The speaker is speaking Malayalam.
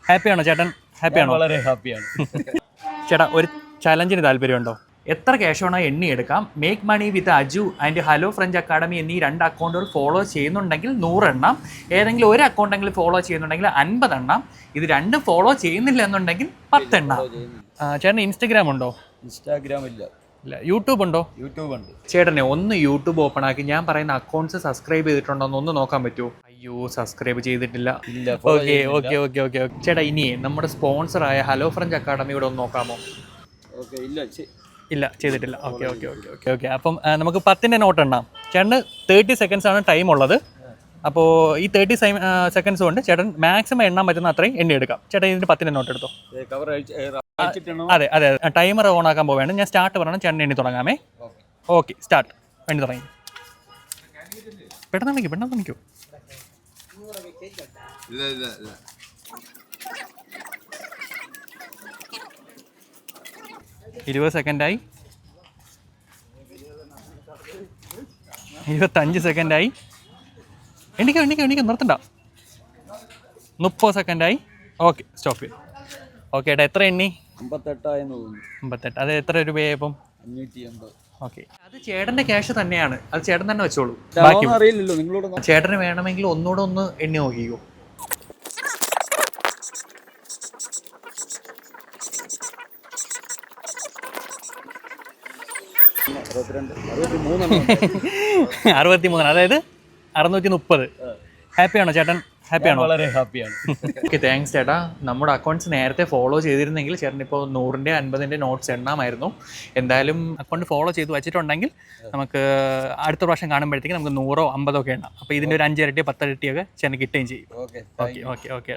ഹാപ്പിയാണോ ചേട്ടൻ? ഹാപ്പിയാണോ? വളരെ ഹാപ്പിയാണ്. ചേട്ടാ, ഒരു ചലഞ്ചിന് താല്പര്യമുണ്ടോ? എത്ര ക്യാഷ് വേണോ എണ്ണി എടുക്കാം. Make money with Aju and hello French academy എന്നീ 2 അക്കൗണ്ടുകൾ ഫോളോ ചെയ്യുന്നുണ്ടെങ്കിൽ 100 എണ്ണം, ഏതെങ്കിലും ഒരു അക്കൗണ്ടെങ്കിലും ഫോളോ ചെയ്യുന്നുണ്ടെങ്കിൽ 50 എണ്ണം, ഇത് രണ്ടും ഫോളോ ചെയ്യുന്നില്ല എന്നുണ്ടെങ്കിൽ 10 എണ്ണം. ചേട്ടന് ഇൻസ്റ്റഗ്രാം ഉണ്ടോ? ഇൻസ്റ്റാഗ്രാം ഇല്ല. ഇല്ല. യൂട്യൂബ് ഉണ്ടോ? യൂട്യൂബ് ഉണ്ട്. ചേട്ടനെ ഒന്ന് യൂട്യൂബ് ഓപ്പൺ ആക്കി ഞാൻ പറയുന്ന അക്കൗണ്ട്സ് സബ്സ്ക്രൈബ് ചെയ്തിട്ടുണ്ടോ എന്ന് ഒന്ന് നോക്കാൻ പറ്റുമോ? അയ്യോ, സബ്സ്ക്രൈബ് ചെയ്തിട്ടില്ല. Okay okay okay okay okay. ചേട്ടാ, ഇനിയേ നമ്മുടെ സ്പോൺസറായ ഹലോ ഫ്രഞ്ച് അക്കാഡമിയുടെ ഒന്ന് നോക്കാമോ? ഓക്കെ, ഇല്ല ഇല്ല, ചെയ്തിട്ടില്ല. Okay okay okay okay okay. അപ്പം നമുക്ക് 10ൻ്റെ നോട്ട് എണ്ണാം. ചേട്ടന് 30 സെക്കൻഡ്സ് ആണ് ടൈം ഉള്ളത്. അപ്പോൾ ഈ 30 സെക്കൻഡ്സ് കൊണ്ട് ചേട്ടൻ മാക്സിമം എണ്ണാൻ പറ്റുന്ന അത്രയും എണ്ണി എടുക്കാം. ചേട്ടൻ ഇതിൻ്റെ 10ൻ്റെ നോട്ട് എടുത്തോ. അതെ അതെ, ടൈമർ ഓൺ ആക്കാൻ പോവുകയാണ്. ഞാൻ സ്റ്റാർട്ട് പറയണം, ചേട്ടൻ എണ്ണി തുടങ്ങാമേ. Okay, start. എണ്ണി തുടങ്ങി. പെട്ടെന്ന് വിളിക്കൂ. 20 സെക്കൻഡായി. 25 സെക്കൻഡായി. എണ്ണിക്കോ നിർത്തണ്ട. 30 സെക്കൻഡായി. ഓക്കെ, സ്റ്റോപ്പ് ചെയ്തു. ഓക്കെ ഏട്ടാ, എത്ര എണ്ണി? 58. അത് എത്ര രൂപയായപ്പം? 580. ഓക്കെ, അത് ചേട്ടൻ്റെ ക്യാഷ് തന്നെയാണ്. അത് ചേട്ടൻ തന്നെ വെച്ചോളൂ. ബാക്കി അറിയില്ലല്ലോ നിങ്ങളോട്. ചേട്ടന് വേണമെങ്കിൽ ഒന്നുകൂടെ ഒന്ന് എണ്ണി നോക്കിക്കോ. $63. 63, അതായത് 630. ഹാപ്പിയാണോ ചേട്ടൻ? ഹാപ്പിയാണോ? വളരെ ഹാപ്പിയാണ്. ഓക്കെ, താങ്ക്സ് ചേട്ടാ. നമ്മുടെ അക്കൗണ്ട്സ് നേരത്തെ ഫോളോ ചെയ്തിരുന്നെങ്കിൽ ചേട്ടൻ ഇപ്പോൾ 100ൻ്റെ 50ൻ്റെ നോട്ട്സ് എണ്ണാമായിരുന്നു. എന്തായാലും അക്കൗണ്ട് ഫോളോ ചെയ്ത് വെച്ചിട്ടുണ്ടെങ്കിൽ നമുക്ക് അടുത്ത പ്രാവശ്യം കാണുമ്പോഴത്തേക്ക് നമുക്ക് 100 50 ഒക്കെ എണ്ണാം. അപ്പോൾ ഇതിൻ്റെ ഒരു 5 ഇരട്ടിയോ 10 ഇരട്ടിയൊക്കെ ചേട്ടൻ കിട്ടുകയും ചെയ്യും. Okay okay okay.